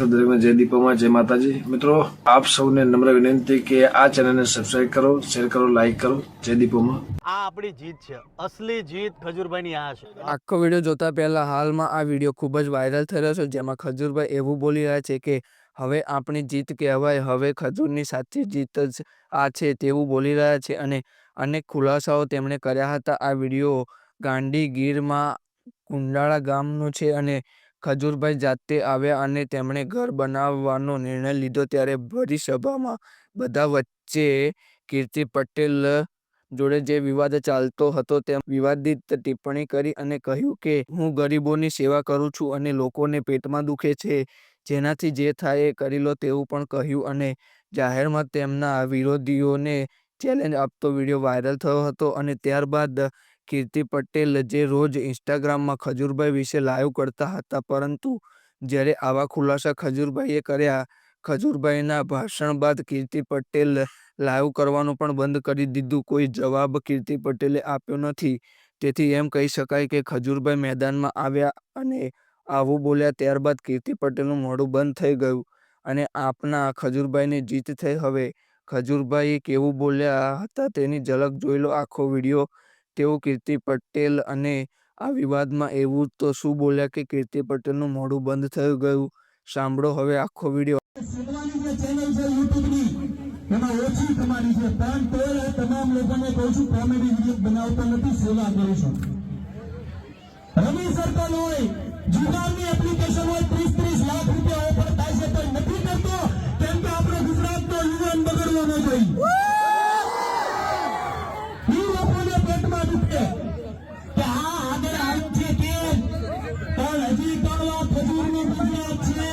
દરેકને જય દીપોમાં જય માતાજી। મિત્રો આપ સૌને નમ્ર વિનંતી કે આ ચેનલને સબસ્ક્રાઇબ કરો, શેર કરો, લાઈક કરો। જય દીપોમાં। આ આપણી જીત છે, અસલી જીત ખજૂરભાઈની આ છે। આખો વિડીયો જોતા પહેલા હાલમાં આ વિડીયો ખૂબ જ વાયરલ થઈ રહ્યો છે, જેમાં ખજૂરભાઈ એવું બોલી રહ્યા છે કે હવે આપણી જીત કહેવાય, હવે ખજૂરની સાચી જીત જ આ છે તેવું બોલી રહ્યા છે અને અનેક ખુલાસાઓ તેમણે કર્યા હતા। આ વિડીયો ગાંધીગીરમાં કુંડાળા ગામનો છે અને ખજૂરભાઈ જાતે આવ્યા અને તેમણે ઘર બનાવવાનો નિર્ણય લીધો ત્યારે ભરી સભામાં બધા વચ્ચે કીર્તિ પટેલ જોડે જે વિવાદ ચાલતો હતો તેમ વિવાદિત ટિપ્પણી કરી અને કહ્યું કે હું ગરીબોની સેવા કરું છું અને લોકોને પેટમાં દુખે છે, જેનાથી જે થાય એ કરી લો તેવું પણ કહ્યું અને જાહેરમાં તેમના વિરોધીઓને ચેલેન્જ આપતો વિડીયો વાયરલ થયો હતો। અને ત્યારબાદ કીર્તિ પટેલ જે રોજ ઇન્સ્ટાગ્રામમાં ખજૂરભાઈ વિશે લાઈવ કરતા હતા, પરંતુ જ્યારે આવા ખુલાસા ખજૂરભાઈએ કર્યા, ખજૂરભાઈના ભાષણ બાદ કીર્તિ પટેલ લાઈવ કરવાનું પણ બંધ કરી દીધું। કોઈ જવાબ કીર્તિ પટેલે આપ્યો નથી, તેથી એમ કહી શકાય કે ખજૂરભાઈ મેદાનમાં આવ્યા અને આવું બોલ્યા ત્યારબાદ કીર્તિ પટેલનું મોઢું બંધ થઈ ગયું અને આપના ખજૂરભાઈની જીત થઈ। હવે ખજૂરભાઈ કેવું બોલ્યા હતા તેની ઝલક જોઈ લો આખો વિડીયો। તેઓ કીર્તિ પટેલ અને આ વિવાદમાં એવું તો શું બોલ્યા કે કીર્તિ પટેલનું મોઢું બંધ થઈ ગયું, સાંભળો હવે આખો વિડીયો। એમાં ઓછી કમાણી છે, પણ તોય તમામ લોકોને કહું છું કોમેડી વિડીયો બનાવતા નથી, સેવા કરું છું। રવિ સર્કલ હોય, જુગારની એપ્લિકેશન હોય, 30-30 લાખ રૂપિયા ઓફર થાય છે, તો નથી કરતો કેમ કે આપણો ગુજરાતનો યુવાન બગડવો ન જોઈએ। એ લોકોને પેટમાં દુખે કે આ આગળ આવ્યું છે કેમ, પણ હજી પણ ખજૂરનું ગુજરાત છે।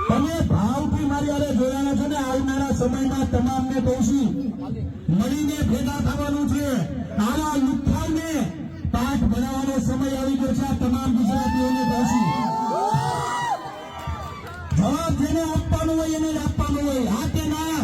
તમે ભાવથી મારી હારે જોડાયા છો ને, આવનારા સમયમાં તમામને કહું છું મળીને ભેગા થવાનું છે। આવા લુખ્ખાને પાઠ ભણાવવાનો સમય આવી ગયો છે। આ તમામ ગુજરાતીઓને કહું છું જવાબ જેને આપવાનો હોય એને જ આપવાનો હોય, હા કે ના?